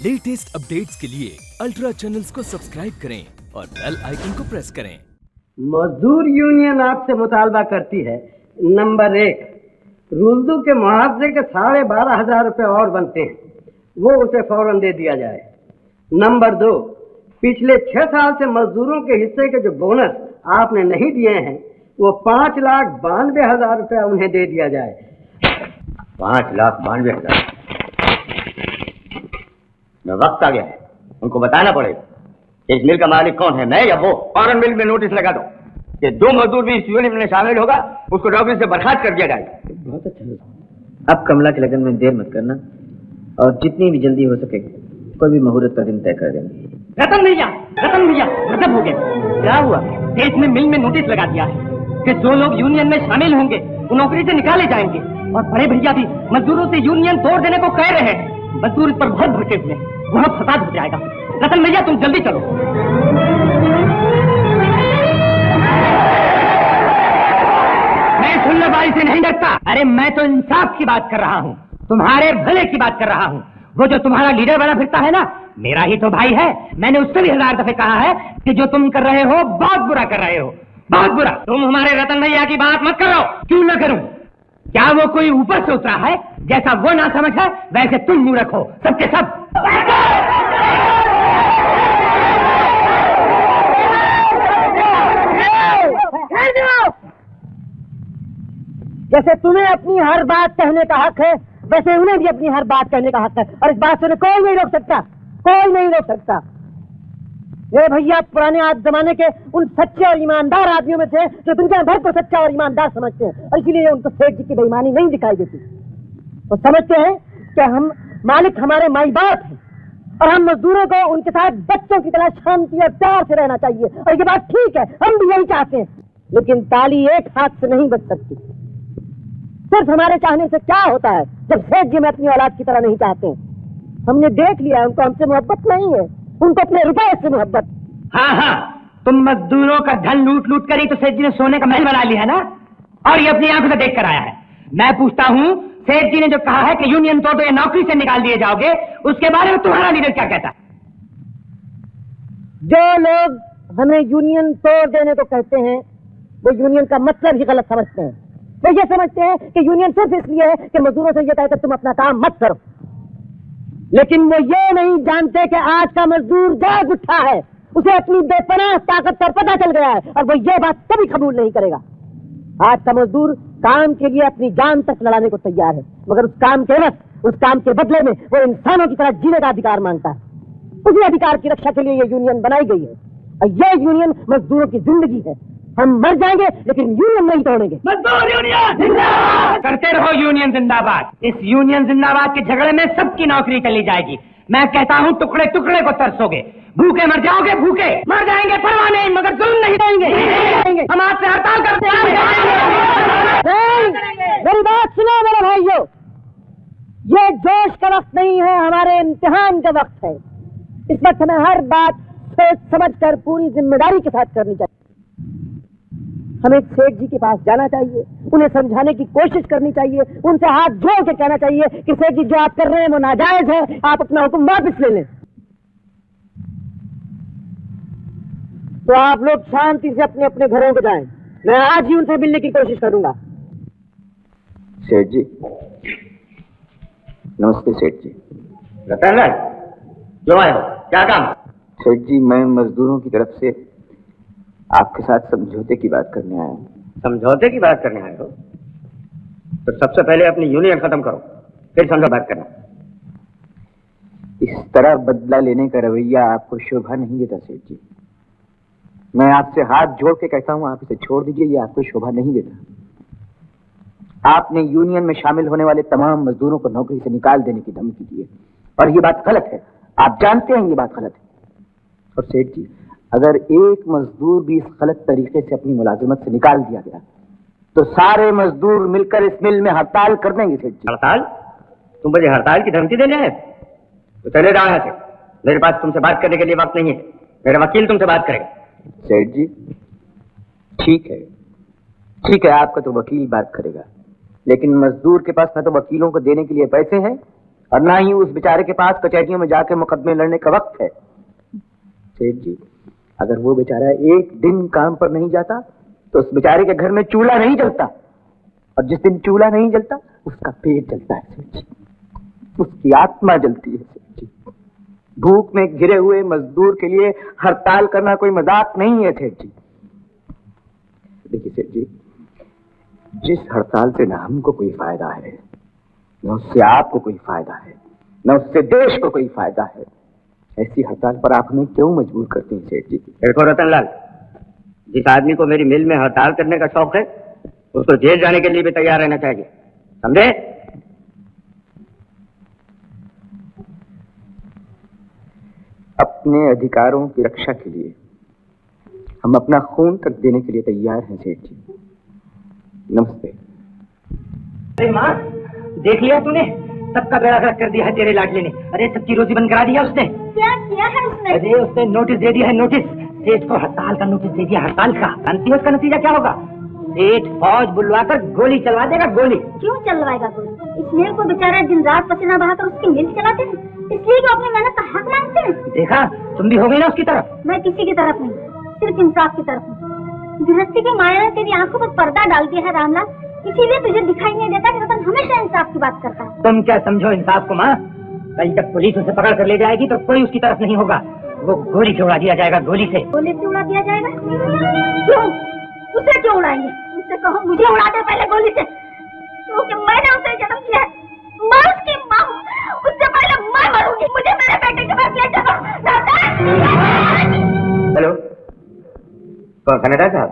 Latest updates के लिए ultra channels को सब्सक्राइब करें और बेल आइकन को प्रेस करें। मजदूर यूनियन आपसे मुतालबा करती है, नंबर 1, रुल्दू के मुआवजे के 12,500 रुपये और बनते हैं, वो उसे फौरन दे दिया जाए। नंबर 2, पिछले 6 साल से मजदूरों के हिस्से के जो बोनस आपने नहीं दिए हैं, वो 5,92,000 रुपया उन्हें दे दिया जाए। 5,92,000। वक्त आ गया है, उनको बताना पड़ेगा इस मिल का मालिक कौन है, मैं या वो। फौरन मिल में नोटिस लगा दो कि 2 मजदूर भी इस यूनियन में शामिल होगा, उसको नौकरी से बर्खास्त कर दिया जाएगा। बहुत अच्छा। अब कमला के लगन में देर मत करना और जितनी भी जल्दी हो सके कोई भी मुहूर्त का दिन तय कर देना। रतन भैया गजब हो गया। क्या हुआ? देश में मिल में नोटिस लगा दिया है कि जो लोग यूनियन में शामिल होंगे वो नौकरी से निकाले जाएंगे, और बड़े भैया भी मजदूरों से यूनियन तोड़ देने को कह रहे हैं। मजदूर इस पर बहुत भड़के हुए हैं, बहुत फसाद हो जाएगा। रतन भैया तुम जल्दी चलो। मैं सुननेवाली से नहीं डरता। अरे मैं तो इंसाफ की बात कर रहा हूँ, तुम्हारे भले की बात कर रहा हूँ। वो जो तुम्हारा लीडर बना फिरता है ना, मेरा ही तो भाई है। मैंने उससे भी 1000 दफे कहा है कि जो तुम कर रहे हो बहुत बुरा कर रहे हो, बहुत बुरा। तुम हमारे रतन भैया की बात मत करो। क्यों न करूं? क्या वो कोई ऊपर से उतरा है? जैसा वो ना समझ है वैसे तुम मुंह रखो, सबके सब। जैसे तुम्हें अपनी हर बात कहने का हक है, वैसे उन्हें भी अपनी हर बात कहने का हक है, और इस बात से उन्हें कोई नहीं रोक सकता, कोई नहीं रोक सकता। ये भैया पुराने आज जमाने के उन सच्चे और ईमानदार आदमियों में थे जो दुनिया भर को सच्चा और ईमानदार समझते हैं, और इसीलिए उनको सेठ जी की बेईमानी नहीं दिखाई देती। वो समझते हैं कि हम मालिक हमारे माई बाप हैं, और हम मजदूरों को उनके साथ बच्चों की तरह शांति और प्यार से रहना चाहिए, और ये बात ठीक है, हम भी यही चाहते हैं। लेकिन ताली एक हाथ से नहीं बज सकती। सिर्फ हमारे चाहने से क्या होता है जब सेठ जी में अपनी औलाद की तरह नहीं चाहते हैं। हमने देख लिया, उनको हमसे मोहब्बत नहीं है, उनको अपने रुपए से मोहब्बत। हाँ, तुम मजदूरों का धन लूट लूट कर ही तो सेठ जी ने सोने का महल बना लिया है ना, और ये अपनी आंखों से देख कर आया है। मैं पूछता हूँ, सेठ जी ने जो कहा है कि यूनियन तोड़ दो या नौकरी से निकाल दिए जाओगे, उसके बारे में तुम्हारा लीडर क्या कहता है? जो लोग हमें यूनियन तोड़ देने को कहते हैं, वो यूनियन का मतलब ही गलत समझते हैं। वो ये समझते हैं कि यूनियन सिर्फ इसलिए है कि मजदूरों से ये कहते तुम अपना काम मत करो, लेकिन वो ये नहीं जानते कि आज का मजदूर जाग उठा है, उसे अपनी बेपनाह ताकत का पता चल गया है, और वो ये बात कभी कबूल नहीं करेगा। आज का मजदूर काम के लिए अपनी जान तक लड़ाने को तैयार है, मगर उस काम के वक्त, उस काम के बदले में वो इंसानों की तरह जीने का अधिकार मांगता है। उसी अधिकार की रक्षा के लिए ये यूनियन बनाई गई है, और ये यूनियन मजदूरों की जिंदगी है। हम मर जाएंगे लेकिन यूनियन नहीं तोड़ेंगे। मजदूर यूनियन जिंदाबाद! करते रहो यूनियन जिंदाबाद। इस यूनियन जिंदाबाद के झगड़े में सबकी नौकरी चली जाएगी। मैं कहता हूँ टुकड़े टुकड़े को तरसोगे, भूखे मर जाओगे, भूखे मर जाएंगे, परवाह नहीं, मगर जुल्म नहीं देंगे। हम आपसे हड़ताल करते हैं। मेरी बात सुनो मेरे भाइयों, ये जोश का वक्त नहीं है, हमारे इम्तिहान का वक्त है। इस वक्त हमें हर बात सोच समझ कर पूरी जिम्मेदारी के साथ करनी चाहिए। हमें सेठ जी के पास जाना चाहिए, उन्हें समझाने की कोशिश करनी चाहिए, उनसे हाथ जोड़ के कहना चाहिए कि सेठ जी जो आप कर रहे हैं वो नाजायज है, आप अपना हुक्म वापस ले लें। तो आप लोग शांति से अपने अपने घरों को जाएं। मैं आज ही उनसे मिलने की कोशिश करूंगा। सेठ जी नमस्ते। सेठ जी रतन क्यों आए हो, क्या काम? सेठ जी मैं मजदूरों की तरफ से आपके साथ समझौते की बात करने आया हूँ। समझौते की बात करने आए हो तो सबसे पहले अपनी यूनियन खत्म करो, फिर समझो बात करना। इस तरह बदला लेने का रवैया आपको शोभा नहीं देता सेठ जी। मैं आपसे हाथ जोड़ के कहता हूँ, आप इसे छोड़ दीजिए, ये आपको शोभा नहीं देता। आपने यूनियन में शामिल होने वाले तमाम मजदूरों को नौकरी से निकाल देने की धमकी दी है, और ये बात गलत है। आप जानते हैं ये बात गलत है। और सेठ जी अगर एक मजदूर भी इस गलत तरीके से अपनी मुलाजिमत से निकाल दिया गया तो सारे मजदूर मिलकर इस मिल में हड़ताल कर देंगे। सेठ जी हड़ताल? तुम मुझे हड़ताल की धमकी देने आए? तो चले जाओ यहाँ से, मेरे पास तुमसे बात करने के लिए वक्त नहीं है। मेरा वकील तुमसे बात करेगा। सेठ जी ठीक है, आपका तो वकील बात करेगा, लेकिन मजदूर के पास न तो वकीलों को देने के लिए पैसे हैं और ना ही उस बेचारे के पास कचहरियों में जाके मुकदमे लड़ने का वक्त है। सेठ जी, अगर वो बेचारा एक दिन काम पर नहीं जाता तो उस बेचारे के घर में चूल्हा नहीं जलता, और जिस दिन चूल्हा नहीं जलता उसका पेट जलता है सेठ जी, उसकी आत्मा जलती है सेठ जी। भूख में घिरे हुए मजदूर के लिए हड़ताल करना कोई मजाक नहीं है सेठ जी। देखिए सेठ जी, जिस हड़ताल से न हमको कोई फायदा है, न उससे आपको कोई फायदा है, न उससे देश को कोई फायदा है, ऐसी हड़ताल पर आप हमें क्यों मजबूर करते हैं सेठ जी? देखो रतनलाल, जिस आदमी को मेरी मिल में हड़ताल करने का शौक है उसको जेल जाने के लिए भी तैयार रहना चाहिए, समझे? अपने अधिकारों की रक्षा के लिए हम अपना खून तक देने के लिए तैयार हैं सेठ जी। नमस्ते। अरे माँ, देख लिया तूने? सबका बेड़ा गर्क कर दिया है तेरे लाडले ने। अरे सबकी रोजी बंद करा दिया उसने। क्या किया है उसने? अरे उसने नोटिस दे दिया है, नोटिस। सेठ को हड़ताल का नोटिस दे दिया, हड़ताल का। जानती हो उसका नतीजा क्या होगा? सेठ फौज बुलवाकर गोली चलवा देगा, गोली। क्यों चलवाएगा गोली? इस मिल को बेचारा दिन रात पसीना बहाकर उसकी मिल चलाते हैं, इसलिए कि अपनी मेहनत का हक मांगते हैं। देखा, तुम भी हो गई ना उसकी तरफ। मैं किसी की तरफ नहीं, सिर्फ इंसाफ की तरफ हूँ। गृहस्थी की माया ने तेरी आंखों पर पर्दा डाल दिया है रामलाल, इसीलिए तुझे दिखाई नहीं देता कि रतन हमेशा इंसाफ की बात करता है। तुम क्या समझो इंसाफ को माँ? कल जब पुलिस उसे पकड़ कर ले जाएगी तो कोई उसकी तरफ नहीं होगा, वो गोली से उड़ा दिया जाएगा, गोली से। गोली से उड़ा दिया जाएगा? क्यों? उसे क्यों उड़ाएंगे? उससे कहो मुझे उड़ा दे पहले गोली से, क्योंकि मैंने उसे जन्म दिया है, मैं उसकी माँ हूँ। उससे पहले मैं मरूंगी। मुझे मेरे बेटे के पास ले चलो। हेलो, कौन कनाडा साहब?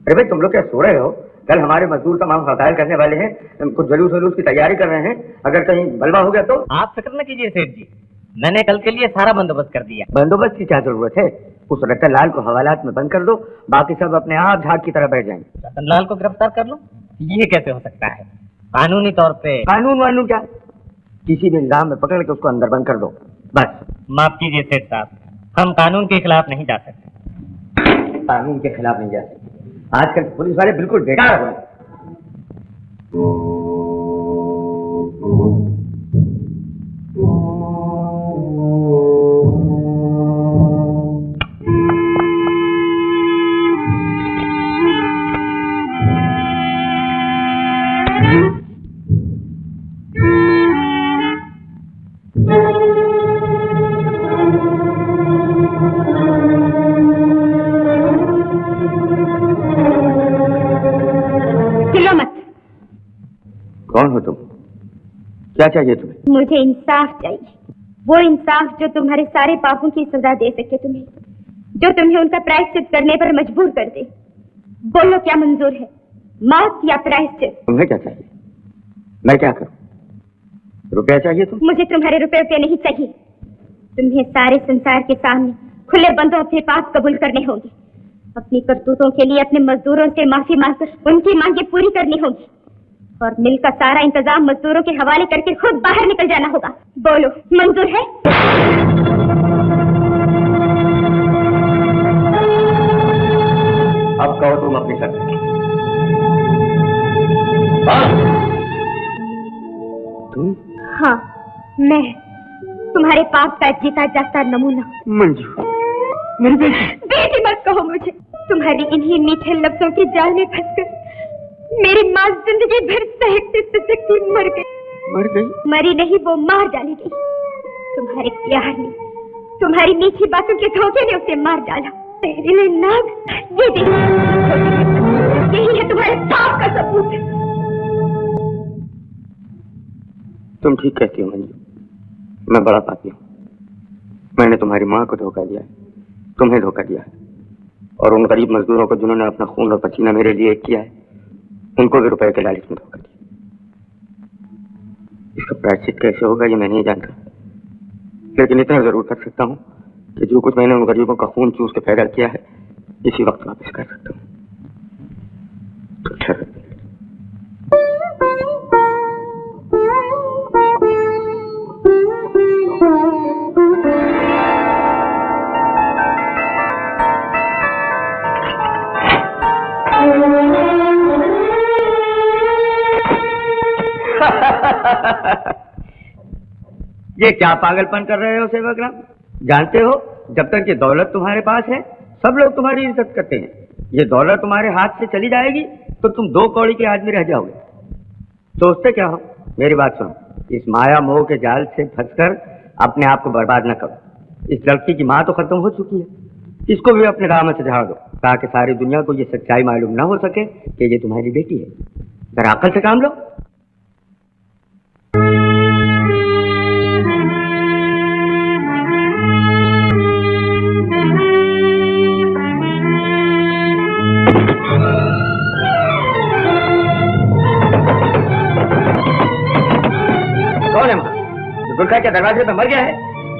अरे भाई तुम लोग क्या सो रहे हो? कल हमारे मजदूर तमाम हड़ताल करने वाले हैं, कुछ जलूस वलूस की तैयारी कर रहे हैं, अगर कहीं बलवा हो गया तो? आप फिक्र न कीजिए सेठ जी, मैंने कल के लिए सारा बंदोबस्त कर दिया। बंदोबस्त की क्या जरूरत है? उस रतनलाल को हवालात में बंद कर दो, बाकी सब अपने आप झाग की तरह बैठ जाएंगे। रतनलाल को गिरफ्तार कर लो? ये कैसे हो सकता है? कानूनी तौर पे। कानून वानून क्या? किसी भी इल्जाम में पकड़ के उसको अंदर बंद कर दो, बस। माफ कीजिए सेठ साहब, हम कानून के खिलाफ नहीं जा सकते। कानून के खिलाफ नहीं जा सकते? आजकल पुलिस वाले बिल्कुल बेकार हो गए। कौन हो तुम? क्या चाहिए तुम्हें? मुझे इंसाफ चाहिए, वो इंसाफ जो तुम्हारे सारे पापों की सजा दे सके तुम्हें, जो तुम्हें उनका प्रायश्चित करने पर मजबूर कर दे। बोलो क्या मंजूर है, मौत या प्रायश्चित? तुम्हें क्या चाहिए? मैं क्या करूं? रुपया चाहिए तुम? मुझे तुम्हारे रुपये नहीं चाहिए। तुम्हें सारे संसार के सामने खुले बंदों अपने पाप कबूल करने होंगे। अपनी करतूतों के लिए अपने मजदूरों से माफी मांगकर उनकी मांगे पूरी करनी होगी, और मिल का सारा इंतजाम मजदूरों के हवाले करके खुद बाहर निकल जाना होगा। बोलो मंजूर है? अब कहो तुम अपनी शर्त। तुम? हाँ, मैं तुम्हारे पाप का जीता जागता नमूना। मंजू, मेरी बेटी। बेटी मत कहो मुझे। तुम्हारी इन्हीं मीठे लफ्जों के जाल में फंसकर मेरी माँ जिंदगी भर सहकती सिसकती मर गई। मर गई? मरी नहीं, वो मार डाली गई। तुम्हारे प्यार ने, तुम्हारी मीठी बातों के धोखे ने उसे मार डाला। तेरे लिए नाग, ये देखो, यही है तुम्हारे पाप का सबूत। तुम ठीक कहती हो मंजू, मैं बड़ा पापी हूँ। मैंने तुम्हारी माँ को धोखा दिया है, तुम्हें धोखा दिया है, और उन गरीब मजदूरों को जिन्होंने अपना खून और पसीना मेरे लिए किया है, उनको भी रुपए के लालच में धोखा दिया। इसका प्रायश्चित कैसे होगा ये मैं नहीं जानता, लेकिन इतना जरूर कर सकता हूँ कि जो कुछ मैंने उन गरीबों का खून चूस के पैदा किया है इसी वक्त वापस कर सकता हूँ। तो अच्छा। ये क्या पागलपन कर रहे हो सेवक राम? जानते हो जब तक ये दौलत तुम्हारे पास है सब लोग तुम्हारी इज्जत करते हैं। ये दौलत तुम्हारे हाथ से चली जाएगी तो तुम 2 कौड़ी के आदमी रह जाओगे। सोचते क्या हो? मेरी बात सुनो, इस माया मोह के जाल से फंसकर अपने आप को बर्बाद न करो। इस लड़की की माँ तो खत्म हो चुकी है, इसको भी अपने राह में सुझाव दो ताकि सारी दुनिया को ये सच्चाई मालूम ना हो सके कि ये तुम्हारी बेटी है। जरा अकल से काम लो। कौन है वहाँ? जो गुलखा के दरवाजे पे मर गया है?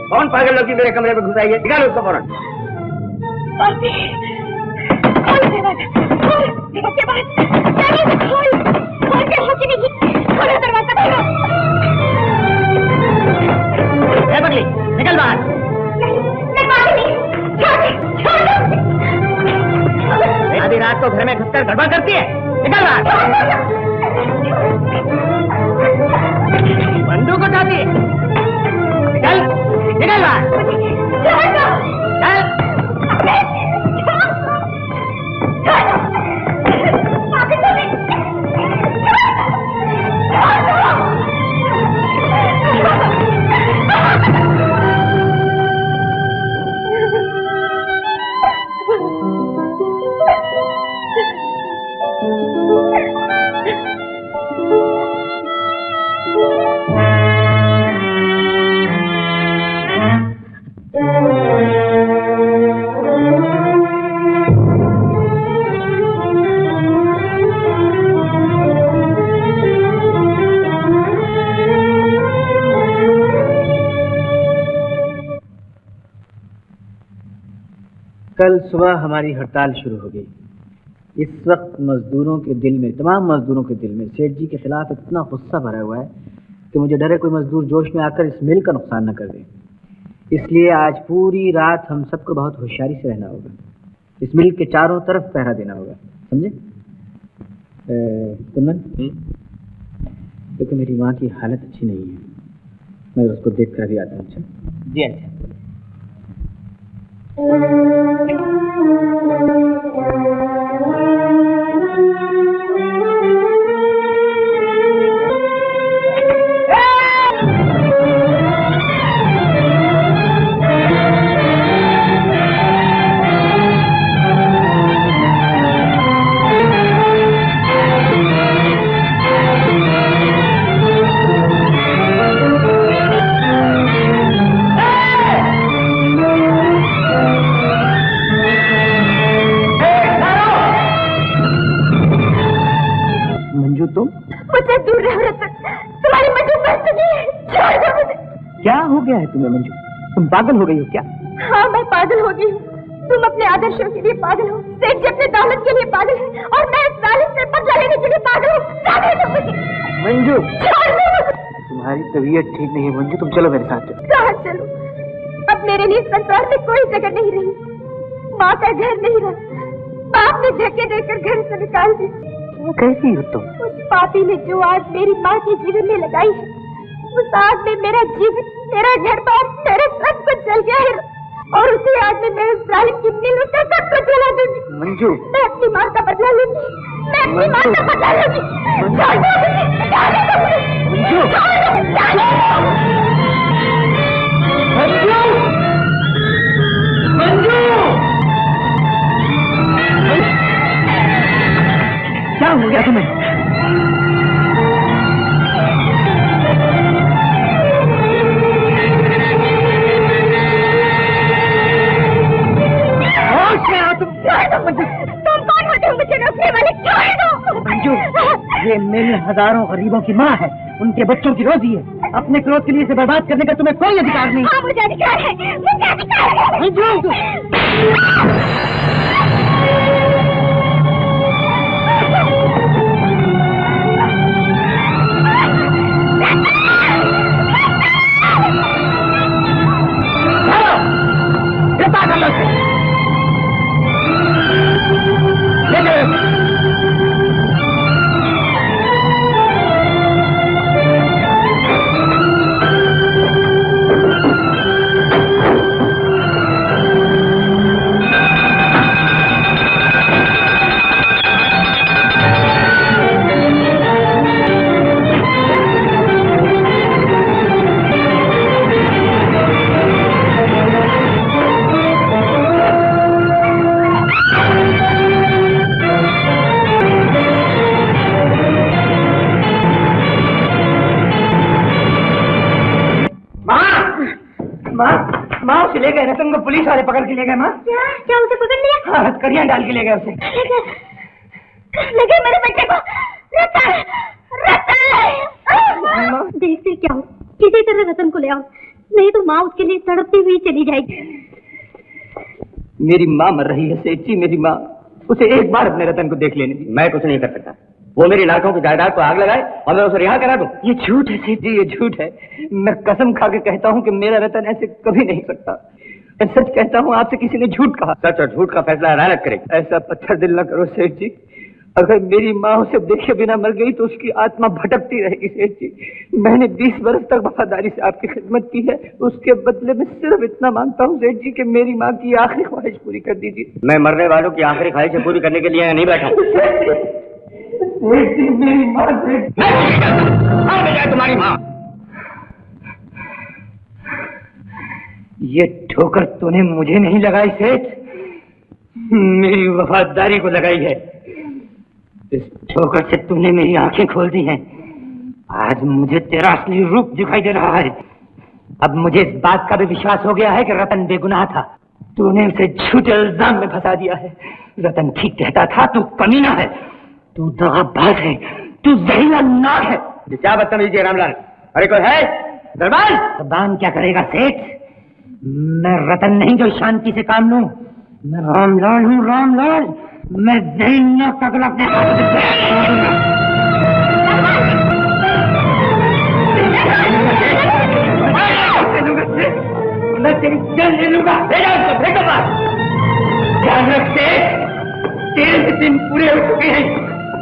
कौन पागल लोग मेरे कमरे में घुस आई है? निकालो उसको फौरन। बगली निकल बाहर। आधी रात को घर में घुसकर गड़बड़ करती है, निकल बाहर। बंदूक उठाती है, निकल निकल बाहर। कल सुबह हमारी हड़ताल शुरू हो गई। इस वक्त मजदूरों के दिल में, तमाम मजदूरों के दिल में सेठ जी के खिलाफ इतना गुस्सा भरा हुआ है कि मुझे डर है कोई मजदूर जोश में आकर इस मिल का नुकसान न कर दे। इसलिए आज पूरी रात हम सबको बहुत होशियारी से रहना होगा। इस मिल के चारों तरफ पहरा देना होगा, समझे? कुंदन, क्योंकि मेरी माँ की हालत अच्छी नहीं है, मैं उसको देख कर भी आता हूँ। अच्छा जी अच्छा। मुझसे दूर रहो रतन, तुम्हारी मंजू मर चुकी है। छोड़ दो मुझे। क्या हो गया है तुम्हें मंजू? तुम पागल हो गई हो क्या? हाँ मैं पागल हो गई हूँ। तुम अपने आदर्शों के लिए पागल हो, सेठ जी अपने दौलत के लिए पागल है और मैं इस जालिम से बदला लेने के लिए पागल हूँ। जाने दो मुझे मंजू। छोड़ दो मुझे। तुम्हारी तबीयत ठीक नहीं है मंजू, तुम चलो मेरे साथ। कहाँ चलो? अब मेरे लिए संसार में कोई जगह नहीं रही। माँ का घर नहीं रहा, बाप ने धक्के देकर घर से निकाल दी। कैसी हो तुम? उस पापी ने जो आग मेरी माँ के जीवन में लगाई है, उस आग में मेरा जीवन, मेरा घर बार, मेरा सब कुछ जल गया है और उसी आग में मेरे जालिम की मिल उसका सब कुछ जला दूंगी। मंजू, मैं अपनी माँ का बदला लूंगी, मैं अपनी माँ का बदला लूंगी। छोड़ दो मुझे, जाने दो मुझे, छोड़ दो, जाने दो। क्या हो गया तुम्हें? तुम कौन होते हो मुझे रोकने वाले? छोड़ दो मंजू, ये मिल हजारों गरीबों की माँ है, उनके बच्चों की रोजी है। अपने क्रोध के लिए इसे बर्बाद करने का तुम्हें कोई अधिकार नहीं। हाँ मुझे अधिकार है, मुझे अधिकार है। मंजू, माँ उसे ले गए, रतन को पुलिस वाले पकड़ के ले गए। माँ क्या क्या उसे पकड़ लिया? हाँ, हथकड़ियाँ डाल के ले गए उसे। लगे मेरे बेटे को। रतन, रतन! देखते क्या हो, किसी तरह रतन को ले आओ, नहीं तो माँ उसके लिए तड़पती हुई चली जाएगी। मेरी माँ मर रही है सेठ जी, मेरी माँ। उसे एक बार अपने रतन को देख लेने दीजिए। मैं कुछ नहीं कर सकता। वो मेरी लाखों की जायदाद को आग लगाए और मैं उसे रिहा करा दूं। ये झूठ है सेठ जी, ये झूठ है। मैं कसम खा के कहता हूँ कि मेरा रतन ऐसे कभी नहीं सकता। मैं सच कहता हूँ, आपसे किसी ने झूठ कहा। सच और झूठ का फैसला अदालत करेगी। ऐसा पत्थर दिल न करो सेठ जी। अगर मेरी माँ उसे देखे बिना मर गई तो उसकी आत्मा भटकती रहेगी सेठ जी। मैंने 20 वर्ष तक वफादारी से आपकी खिदमत की है, उसके बदले में सिर्फ इतना मांगता हूँ सेठ जी कि मेरी माँ की आखिरी ख्वाहिश पूरी कर दीजिए। मैं मरने वालों की आखिरी ख्वाहिशें पूरी करने के लिए यहाँ नहीं बैठा हूँ। सेठ जी, मेरी माँ तुम्हारी माँ। ये ठोकर तूने मुझे नहीं लगाई सेठ, मेरी वफादारी को लगाई है। इस ठोकर से तूने मेरी आंखें खोल दी हैं। आज मुझे तेरा असली रूप दिखाई दे रहा है। अब मुझे इस बात का भी विश्वास हो गया है कि रतन बेगुनाह था। तूने उसे झूठे इल्जाम में फंसा दिया है। रतन ठीक कहता था, तू कमीना है, तू दगाबाज है, तू जहरीला नाग है। क्या बदतमीजी है रामलाल? अरे कोई है दरबार? जबान क्या करेगा सेठ? मैं रतन नहीं जो शांति से काम लूं। मैं रामलाल हूँ, रामलाल। मैं जहरीला कगल अपने हाथ से मैं तेरी जान ले लूंगा। भेजा उसको, भेजो बात। ध्यान रख सेठ, तेरे दिन पूरे हो चुके हैं।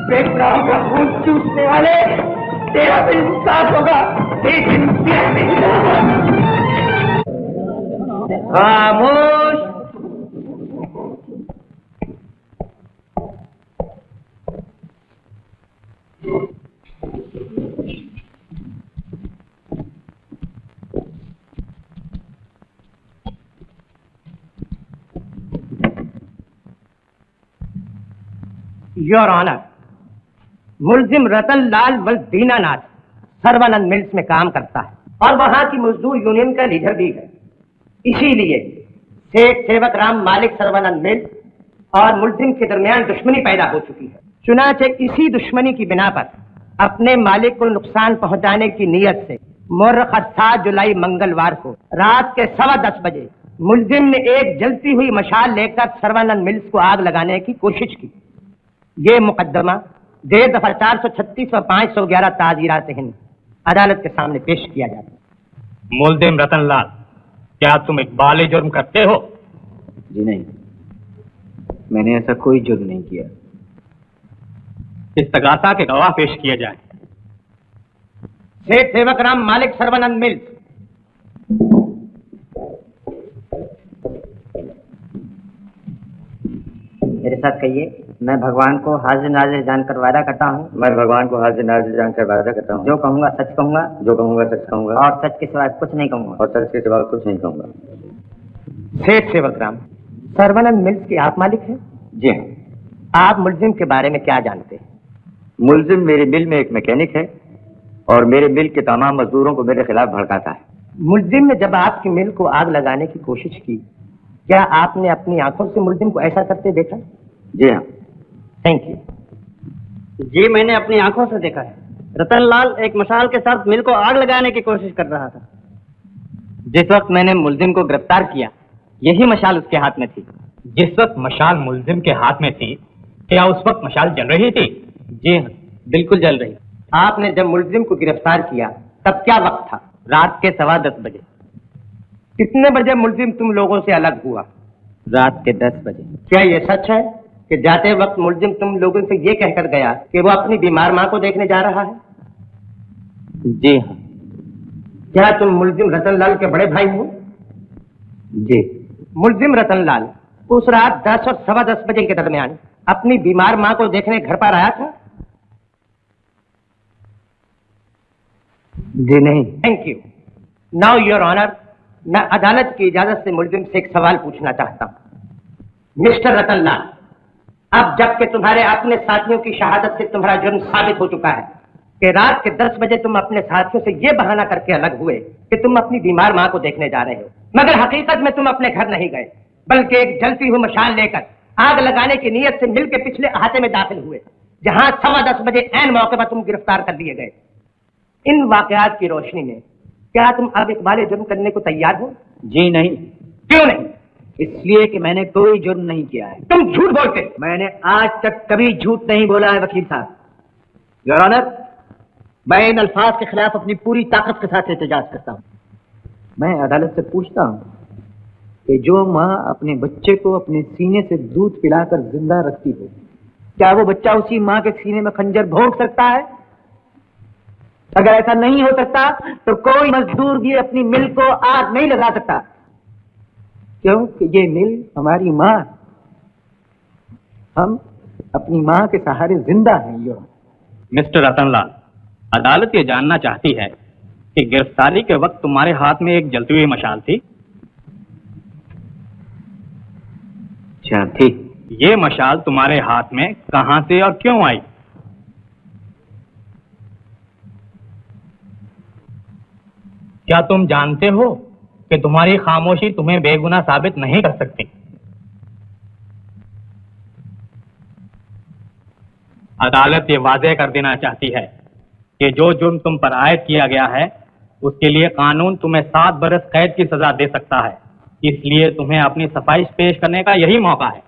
बेगुनाहों का खून चूसने वाले, तेरा भी इंसाफ होगा। एक दिन तेरा भी खामोश। योर ऑनर, मुलजिम रतन लाल वल दीनानाथ सर्वानंद मिल्स में काम करता है और वहां की मजदूर यूनियन का लीडर भी है। इसीलिए सेठ सेवक राम मालिक सर्वानंद मिल्स और मुलजिम के दरमियान दुश्मनी पैदा हो चुकी है। चुनांचे इसी दुश्मनी की बिना पर अपने मालिक को नुकसान पहुंचाने की नीयत से मुर्ख 7 जुलाई मंगलवार को रात के 10:15 बजे मुलजिम ने एक जलती हुई मशाल लेकर सर्वानंद मिल्स को आग लगाने की कोशिश की। ये मुकदमा डेढ़ दफा 436 व 511 ताजीरात हिंद अदालत के सामने पेश किया जाता है। मुलजिम रतनलाल, क्या तुम इकबाल जुर्म करते हो? जी नहीं, मैंने ऐसा कोई जुर्म नहीं किया। इस्तगासा के गवाह पेश किए जाए। सेठ सेवक राम मालिक सर्वानंद मिल्स। मेरे साथ कहिए, मैं भगवान को हाजिर नाजिर जानकर वादा करता हूँ। मैं भगवान को हाजिर नाजिर जानकर वादा करता हूँ। जो कहूँगा सच कहूँगा, जो कहूँगा सच कहूँगा और सच के सिवाय कुछ नहीं कहूँगा। और सच के सिवा कुछ नहीं कहूँगा। सेठ सेवक राम, सर्वानंद मिल्स के आप मालिक हैं? जी हाँ। आप मुलजिम के बारे में क्या जानते हैं? मुलजिम मेरे मिल में एक मैकेनिक है और मेरे मिल के तमाम मजदूरों को मेरे खिलाफ भड़काता है। मुलजिम ने जब आपकी मिल को आग लगाने की कोशिश की, क्या आपने अपनी आंखों से मुलजिम को ऐसा करते देखा? जी हाँ। Thank you. जी, मैंने अपनी आंखों से देखा है। रतनलाल एक मशाल के साथ मिल को आग लगाने की कोशिश कर रहा था। जिस वक्त मैंने मुलजिम को गिरफ्तार किया, यही मशाल उसके हाथ में थी। जिस वक्त मशाल मुलजिम के हाथ में थी, क्या उस वक्त मशाल जल रही थी? जी हाँ, बिल्कुल जल रही। आपने जब मुलजिम को गिरफ्तार किया तब क्या वक्त था? रात के 10:15 बजे। कितने बजे मुलजिम तुम लोगों से अलग हुआ? रात के 10 बजे। क्या ये सच है कि जाते वक्त मुलजिम तुम लोगों से ये कहकर गया कि वो अपनी बीमार माँ को देखने जा रहा है? जी हाँ। क्या तुम मुलजिम रतनलाल के बड़े भाई हो? जी। मुलजिम रतनलाल उस रात 10 और 10:15 बजे के दरमियान अपनी बीमार माँ को देखने घर पर आया था? जी नहीं। Thank you. Now your honour, मैं अदालत की इजाजत से मुलजिम से एक सवाल पूछना चाहता हूँ। मिस्टर रतनलाल, अब जबकि तुम्हारे अपने साथियों की शहादत से तुम्हारा जुर्म साबित हो चुका है कि रात के 10 बजे तुम अपने साथियों से यह बहाना करके अलग हुए कि तुम अपनी बीमार माँ को देखने जा रहे हो, मगर हकीकत में तुम अपने घर नहीं गए, बल्कि एक जलती हुई मशाल लेकर आग लगाने की नीयत से मिल के पिछले अहाते में दाखिल हुए, जहां 10:15 बजे ऐन मौके पर तुम गिरफ्तार कर लिए गए। इन वाकयात की रोशनी में क्या तुम अब इकबाल जुर्म करने को तैयार हो? जी नहीं। क्यों नहीं? इसलिए कि मैंने कोई जुर्म नहीं किया है। तुम झूठ बोलते। मैंने आज तक कभी झूठ नहीं बोला है वकील साहब। योर ऑनर, मैं इन अल्फाज के खिलाफ अपनी पूरी ताकत के साथ एहतजाज करता हूँ। मैं अदालत से पूछता हूँ कि जो माँ अपने बच्चे को अपने सीने से दूध पिलाकर जिंदा रखती हो, क्या वो बच्चा उसी माँ के सीने में खंजर भोंक सकता है? अगर ऐसा नहीं हो सकता तो कोई मजदूर भी अपनी मिल को आग नहीं लगा सकता, क्योंकि ये मिल हमारी माँ, हम अपनी माँ के सहारे जिंदा हैं। यो मिस्टर रतनलाल, अदालत ये जानना चाहती है कि गिरफ्तारी के वक्त तुम्हारे हाथ में एक जलती हुई मशाल थी। अच्छा थी। ये मशाल तुम्हारे हाथ में कहां से और क्यों आई? क्या तुम जानते हो कि तुम्हारी खामोशी तुम्हें बेगुनाह साबित नहीं कर सकती? अदालत ये वाज़ेह कर देना चाहती है कि जो जुर्म तुम पर आयद किया गया है उसके लिए कानून तुम्हें 7 बरस कैद की सजा दे सकता है। इसलिए तुम्हें अपनी सफाइश पेश करने का यही मौका है।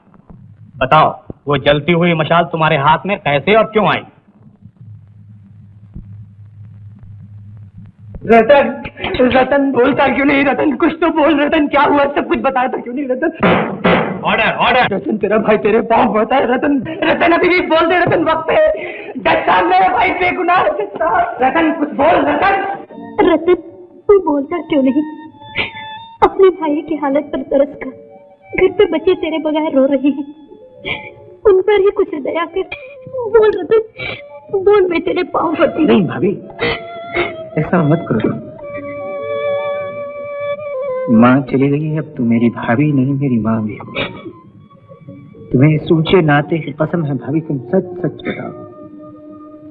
बताओ, वो जलती हुई मशाल तुम्हारे हाथ में कैसे और क्यों आई? रतन, रतन बोलता क्यों नहीं? रतन कुछ तो बोल। रतन क्या हुआ? सब कुछ बताया था क्यों नहीं? रतन, ऑर्डर, ऑर्डर। रतन तेरा भाई तेरे पाँव पड़ता है। रतन, रतन अभी भी बोल दे। रतन वक्त है। जज साहब मेरा भाई बेगुनाह है। जज साहब, रतन कुछ बोल। रतन, रतन तू बोलता क्यों नहीं? अपने भाई की हालत पर तरस कर, घर पे बच्चे तेरे बगैर रो रहे हैं, उन पर ही कुछ दया कर। बोल रतन, बोल, मैं तेरे पाँव पड़ती। नहीं भाभी, ऐसा मत करो। माँ चली गई है, अब तू मेरी भाभी नहीं मेरी माँ भी हो। तुम्हें इस ऊंचे नाते की कसम है भाभी, तुम सच सच बताओ,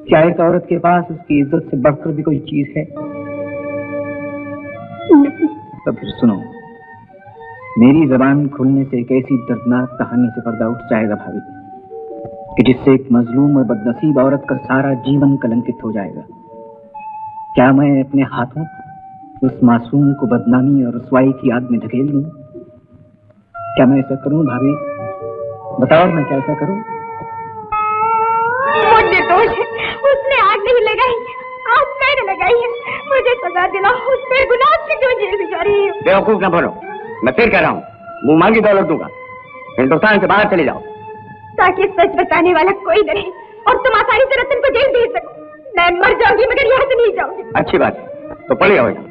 क्या एक औरत के पास उसकी इज्जत से बढ़कर भी कोई चीज है? तो फिर सुनो, मेरी जबान खुलने से एक ऐसी दर्दनाक कहानी से पर्दा उठ जाएगा भाभी, कि जिससे एक मजलूम और बदनसीब औरत का सारा जीवन कलंकित हो जाएगा। क्या मैं अपने हाथों उस मासूम को बदनामी और रुसवाई की आग में धकेल दूं? क्या मैं ऐसा करूं भाभी? बताओ, मैं क्या ऐसा करूं? वो निर्दोष है, उसने आग नहीं लगाई, आग मैंने लगाई है। मुझे सजा दिलाओ, उसने गुनाह से क्यों जेल भिजवा रही है? बेवकूफ न बोलो, मैं फिर कह रहा हूँ, मुंह मांगी दौलत दूंगा। हिंदुस्तान से बाहर चले जाओ, ताकि सच बताने वाला कोई न रहे और तुम आसानी से रतन को जेल भेज सको। मैं मर जाऊंगी मगर यहाँ से नहीं जाऊंगी। अच्छी बात है, तो पढ़े हो जाओ।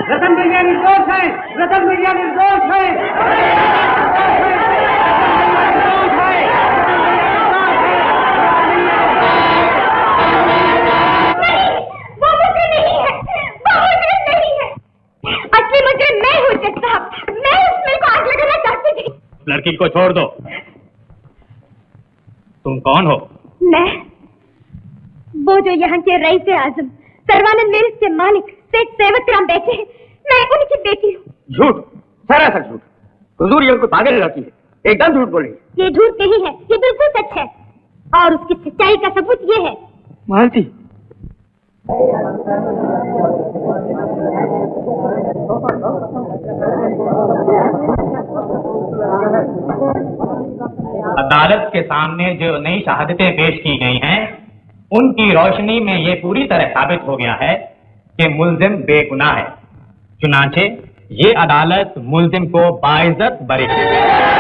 रतन भैया निर्दोष है। रतन भैया निर्दोष है। लड़की को छोड़ दो। तुम कौन हो? मैं वो जो यहाँ के रईस आजम सर्वानंद मिल्स के मालिक सेठ सेवकराम बैठे हैं, मैं उनकी बेटी हूँ। झूठ, सरासर झूठ। हुजूर ये उनको पागल लड़की है, एकदम झूठ बोल रही है। ये झूठ नहीं है, ये बिल्कुल सच है, और उसकी सच्चाई का सबूत ये है। मालती, अदालत के सामने जो नई शहादतें पेश की गई हैं, उनकी रोशनी में ये पूरी तरह साबित हो गया है कि मुल्जिम बेगुनाह है। चुनांचे ये अदालत मुल्जिम को बाइज्जत बरी करेगी।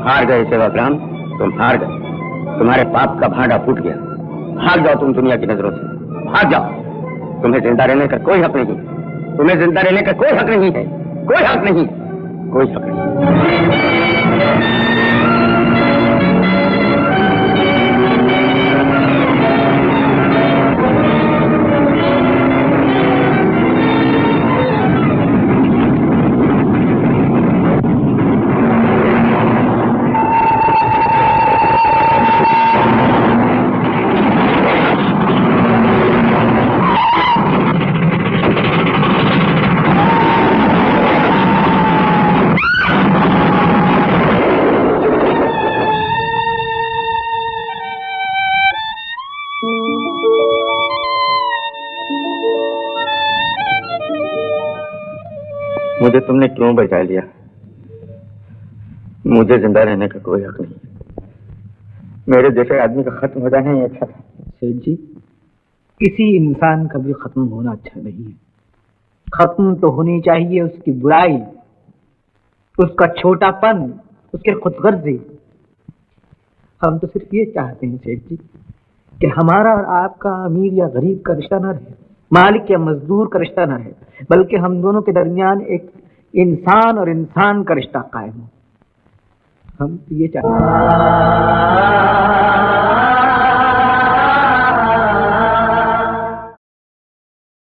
हार गए सेवाग्राम, तुम हार गए। तुम्हारे पाप का भांडा फूट गया। भाग जाओ तुम दुनिया की नजरों से, भाग जाओ। तुम्हें जिंदा रहने का कोई हक नहीं, तुम्हें जिंदा रहने का कोई हक नहीं है, कोई हक नहीं, कोई हक नहीं। मुझे तुमने क्यों बचा लिया? मुझे जिंदा रहने का कोई हक नहीं। मेरे जैसे आदमी का खत्म हो जाना ही अच्छा था। सेठ जी, किसी इंसान का भी खत्म होना अच्छा नहीं है। खत्म तो होनी चाहिए उसकी बुराई, उसका छोटापन, उसके खुदगर्जी। हम तो सिर्फ ये चाहते हैं सेठ जी कि हमारा और आपका अमीर या गरीब का रिश्ता न रहे, मालिक या मजदूर का रिश्ता न रहे, बल्कि हम दोनों के दरमियान एक इंसान और इंसान का रिश्ता कायम हो। हम तो ये चाहते हैं।